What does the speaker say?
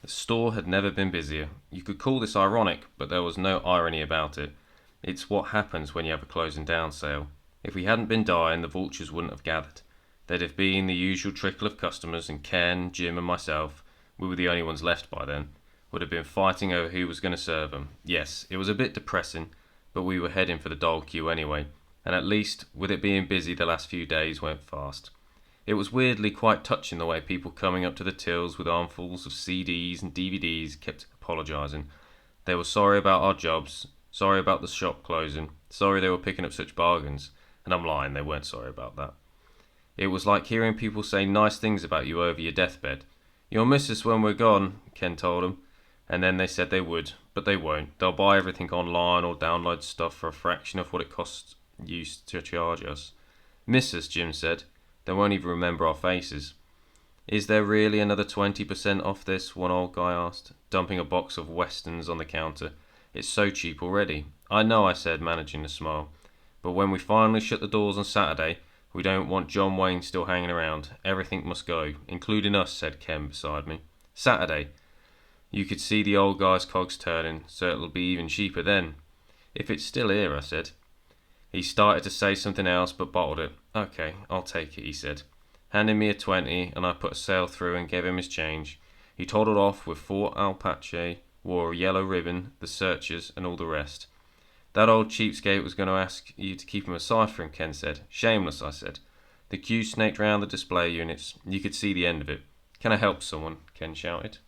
The store had never been busier. You could call this ironic, but there was no irony about it. It's what happens when you have a closing down sale. If we hadn't been dying, the vultures wouldn't have gathered. There'd have been the usual trickle of customers, and Ken, Jim and myself, we were the only ones left by then, would have been fighting over who was going to serve them. Yes, it was a bit depressing, but we were heading for the dole queue anyway, and at least, with it being busy, the last few days went fast. It was weirdly quite touching the way people coming up to the tills with armfuls of CDs and DVDs kept apologising. They were sorry about our jobs, sorry about the shop closing, sorry they were picking up such bargains, and I'm lying, they weren't sorry about that. It was like hearing people say nice things about you over your deathbed. "You'll miss us when we're gone," Ken told them, and then they said they would, but they won't. They'll buy everything online or download stuff for a fraction of what it costs you to charge us. "Miss us," Jim said. They won't even remember our faces. "Is there really another 20% off this?" one old guy asked, dumping a box of Westerns on the counter. "It's so cheap already." "I know," I said, managing to smile. "But when we finally shut the doors on Saturday, we don't want John Wayne still hanging around. Everything must go, including us," said Ken beside me. "Saturday." You could see the old guy's cogs turning, so it'll be even cheaper then. "If it's still here," I said. He started to say something else, but bottled it. "Okay, I'll take it," he said, handing me a 20, and I put a sale through and gave him his change. He toddled off with Fort Alpache, wore a yellow ribbon, the searchers, and all the rest. "That old cheapskate was going to ask you to keep him aside for him," Ken said. "Shameless," I said. The queue snaked round the display units. You could see the end of it. "Can I help someone?" Ken shouted.